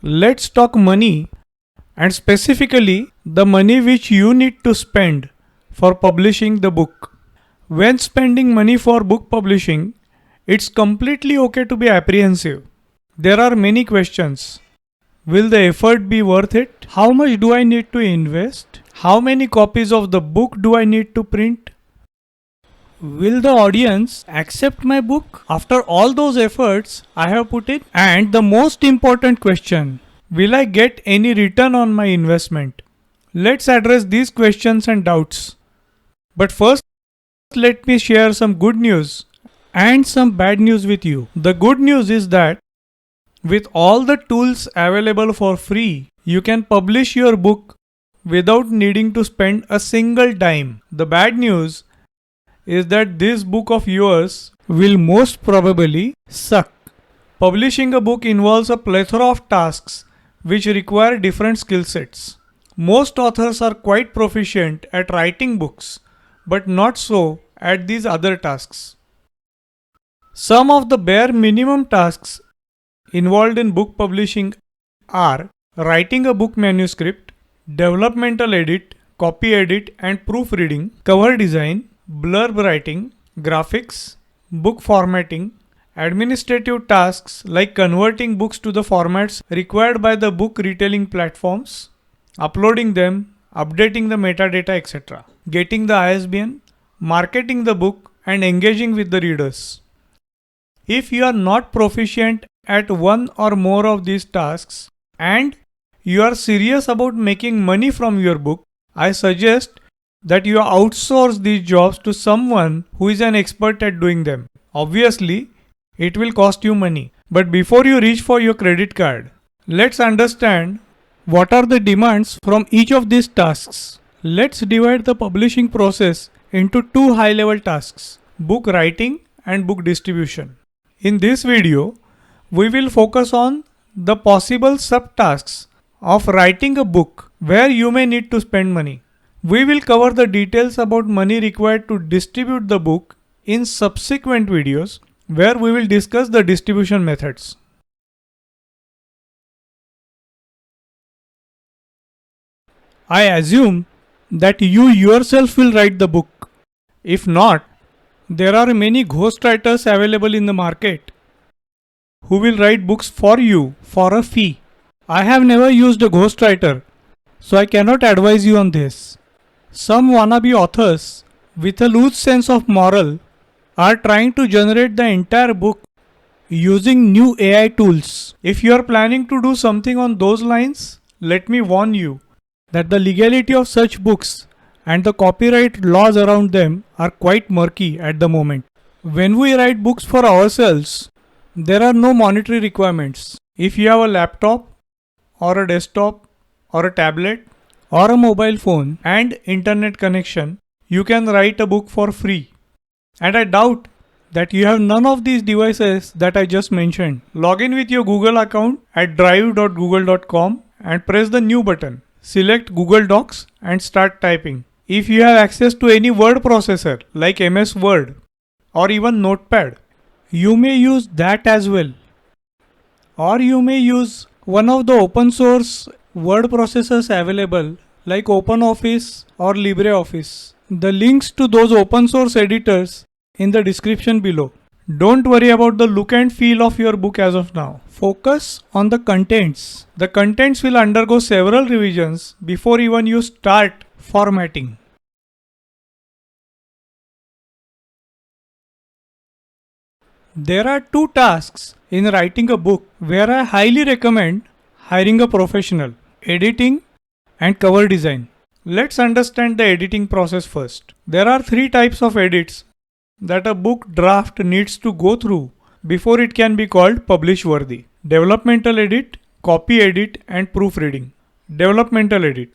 Let's talk money, and specifically the money which you need to spend for publishing the book. When spending money for book publishing, it's completely okay to be apprehensive. There are many questions. Will the effort be worth it? How much do I need to invest? How many copies of the book do I need to print? Will the audience accept my book after all those efforts I have put in? And the most important question, will I get any return on my investment? Let's address these questions and doubts. But first, let me share some good news and some bad news with you. The good news is that with all the tools available for free, you can publish your book without needing to spend a single dime. The bad news is that this book of yours will most probably suck. Publishing a book involves a plethora of tasks which require different skill sets. Most authors are quite proficient at writing books, but not so at these other tasks. Some of the bare minimum tasks involved in book publishing are writing a book manuscript, developmental edit, copy edit and proofreading, cover design, blurb writing, graphics, book formatting, administrative tasks like converting books to the formats required by the book retailing platforms, uploading them, updating the metadata, etc., getting the ISBN, marketing the book and engaging with the readers. If you are not proficient at one or more of these tasks and you are serious about making money from your book, I suggest that you outsource these jobs to someone who is an expert at doing them. Obviously, it will cost you money. But before you reach for your credit card, let's understand what are the demands from each of these tasks. Let's divide the publishing process into two high-level tasks: book writing and book distribution. In this video, we will focus on the possible subtasks of writing a book where you may need to spend money. We will cover the details about money required to distribute the book in subsequent videos where we will discuss the distribution methods. I assume that you yourself will write the book. If not, there are many ghostwriters available in the market who will write books for you for a fee. I have never used a ghostwriter, so I cannot advise you on this. Some wannabe authors with a loose sense of moral are trying to generate the entire book using new AI tools. If you are planning to do something on those lines, let me warn you that the legality of such books and the copyright laws around them are quite murky at the moment. When we write books for ourselves, there are no monetary requirements. If you have a laptop or a desktop or a tablet or a mobile phone and internet connection, you can write a book for free. And I doubt that you have none of these devices that I just mentioned. Log in with your Google account at drive.google.com and press the new button. Select Google Docs and start typing. If you have access to any word processor like MS Word or even Notepad, you may use that as well. Or you may use one of the open source word processors available like OpenOffice or LibreOffice. The links to those open source editors in the description below. Don't worry about the look and feel of your book as of now. Focus on the contents. The contents will undergo several revisions before even you start formatting. There are two tasks in writing a book where I highly recommend hiring a professional: editing and cover design. Let's understand the editing process first. There are three types of edits that a book draft needs to go through before it can be called publish worthy: developmental edit, copy edit and proofreading. Developmental edit.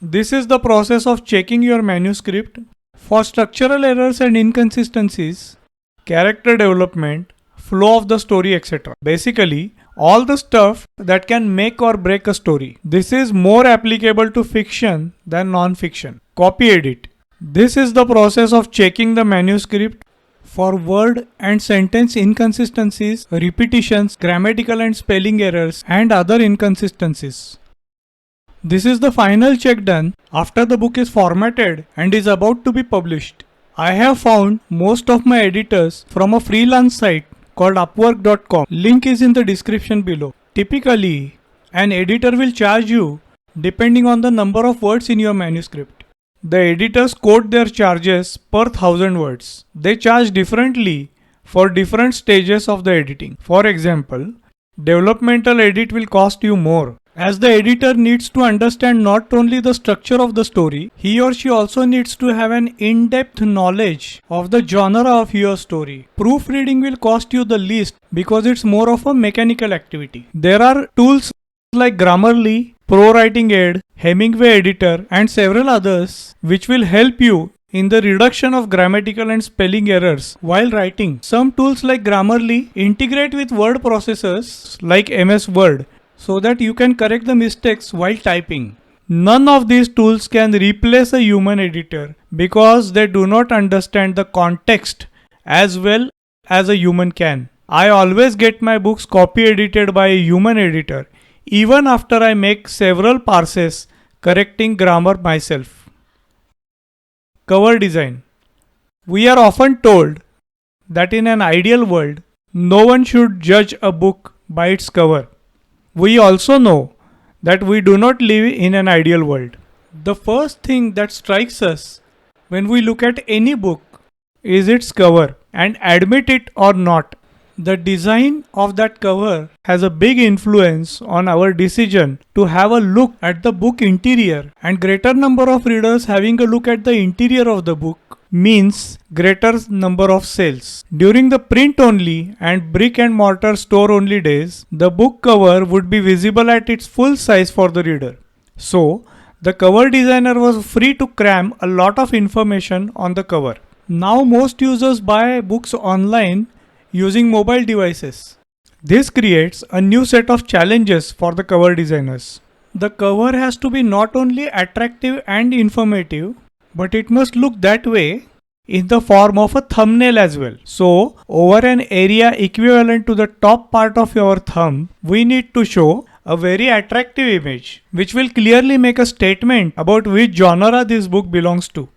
This is the process of checking your manuscript for structural errors and inconsistencies, character development, flow of the story, etc. Basically, all the stuff that can make or break a story. This is more applicable to fiction than non-fiction. Copy edit. This is the process of checking the manuscript for word and sentence inconsistencies, repetitions, grammatical and spelling errors, and other inconsistencies. This is the final check done after the book is formatted and is about to be published. I have found most of my editors from a freelance site called upwork.com. Link is in the description below. Typically, an editor will charge you depending on the number of words in your manuscript. The editors quote their charges per 1000 words. They charge differently for different stages of the editing. For example, developmental edit will cost you more, as the editor needs to understand not only the structure of the story, he or she also needs to have an in-depth knowledge of the genre of your story. Proofreading will cost you the least because it's more of a mechanical activity. There are tools like Grammarly, ProWriting Aid, Hemingway Editor, and several others which will help you in the reduction of grammatical and spelling errors while writing. Some tools like Grammarly integrate with word processors like MS Word, so that you can correct the mistakes while typing. None of these tools can replace a human editor because they do not understand the context as well as a human can. I always get my books copy edited by a human editor, even after I make several parses correcting grammar myself. Cover design. We are often told that in an ideal world, no one should judge a book by its cover. We also know that we do not live in an ideal world. The first thing that strikes us when we look at any book is its cover, and admit it or not, the design of that cover has a big influence on our decision to have a look at the book interior, and greater number of readers having a look at the interior of the book means greater number of sales. During the print only and brick and mortar store only days, the book cover would be visible at its full size for the reader. So, the cover designer was free to cram a lot of information on the cover. Now most users buy books online using mobile devices. This creates a new set of challenges for the cover designers. The cover has to be not only attractive and informative, but it must look that way in the form of a thumbnail as well. So, over an area equivalent to the top part of your thumb, we need to show a very attractive image, which will clearly make a statement about which genre this book belongs to.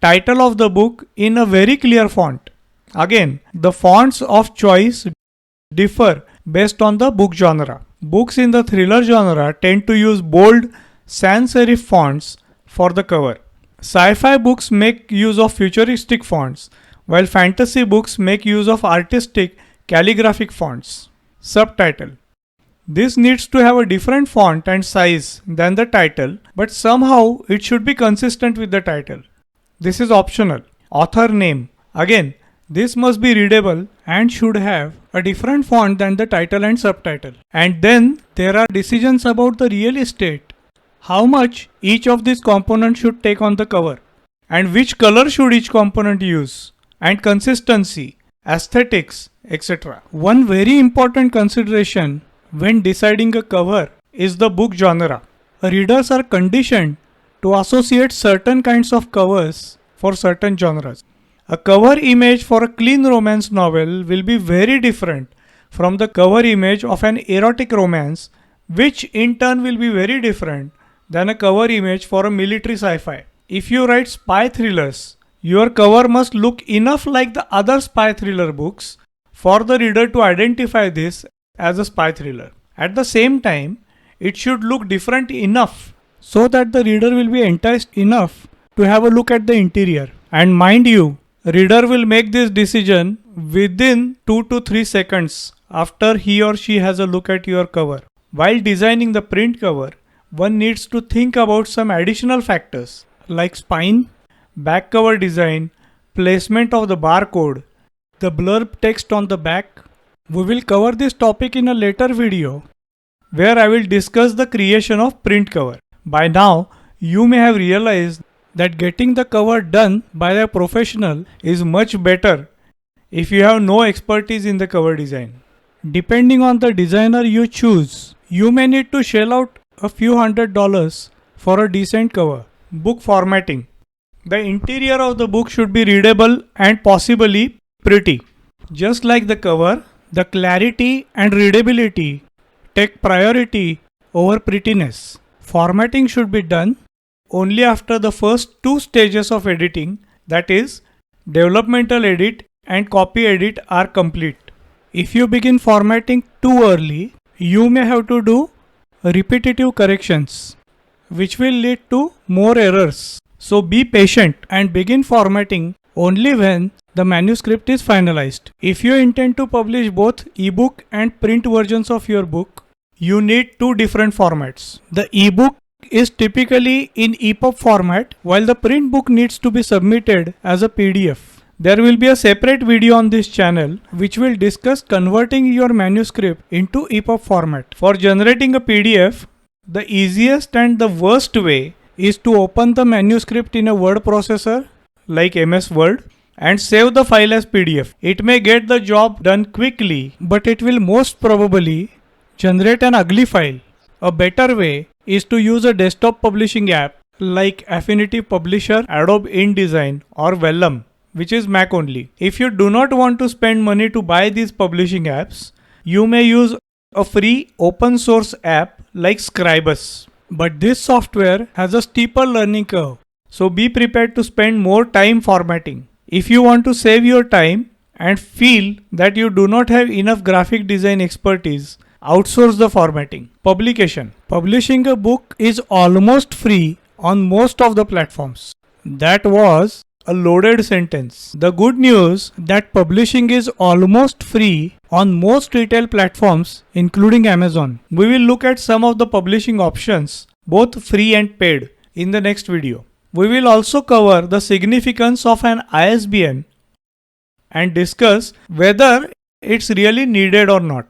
Title of the book in a very clear font. Again, the fonts of choice differ based on the book genre. Books in the thriller genre tend to use bold sans serif fonts for the cover. Sci-fi books make use of futuristic fonts, while fantasy books make use of artistic calligraphic fonts. Subtitle. This needs to have a different font and size than the title, but somehow it should be consistent with the title. This is optional. Author name. Again, this must be readable and should have a different font than the title and subtitle. And then there are decisions about the real estate. How much each of these components should take on the cover, and which color should each component use, and consistency, aesthetics, etc. One very important consideration when deciding a cover is the book genre. Readers are conditioned to associate certain kinds of covers for certain genres. A cover image for a clean romance novel will be very different from the cover image of an erotic romance, which in turn will be very different than a cover image for a military sci-fi. If you write spy thrillers, your cover must look enough like the other spy thriller books for the reader to identify this as a spy thriller. At the same time, it should look different enough so that the reader will be enticed enough to have a look at the interior. And mind you, reader will make this decision within 2 to 3 seconds after he or she has a look at your cover. While designing the print cover, one needs to think about some additional factors like spine, back cover design, placement of the barcode, the blurb text on the back. We will cover this topic in a later video where I will discuss the creation of print cover. By now, you may have realized that getting the cover done by a professional is much better if you have no expertise in the cover design. Depending on the designer you choose, you may need to shell out a few $100s for a decent cover. Book formatting. The interior of the book should be readable and possibly pretty. Just like the cover, the clarity and readability take priority over prettiness. Formatting should be done only after the first two stages of editing, that is, developmental edit and copy edit, are complete. If you begin formatting too early, you may have to do repetitive corrections, which will lead to more errors. So be patient and begin formatting only when the manuscript is finalized. If you intend to publish both ebook and print versions of your book, you need two different formats. The ebook is typically in EPUB format, while the print book needs to be submitted as a PDF. There will be a separate video on this channel which will discuss converting your manuscript into EPUB format. For generating a PDF, the easiest and the worst way is to open the manuscript in a word processor like MS Word and save the file as PDF. It may get the job done quickly, but it will most probably generate an ugly file. A better way is to use a desktop publishing app like Affinity Publisher, Adobe InDesign or Vellum, which is Mac only. If you do not want to spend money to buy these publishing apps, you may use a free open source app like Scribus. But this software has a steeper learning curve, so be prepared to spend more time formatting. If you want to save your time and feel that you do not have enough graphic design expertise, outsource the formatting. Publication. Publishing a book is almost free on most of the platforms. That was a loaded sentence. The good news that publishing is almost free on most retail platforms including Amazon. We will look at some of the publishing options, both free and paid, in the next video. We will also cover the significance of an ISBN and discuss whether it's really needed or not.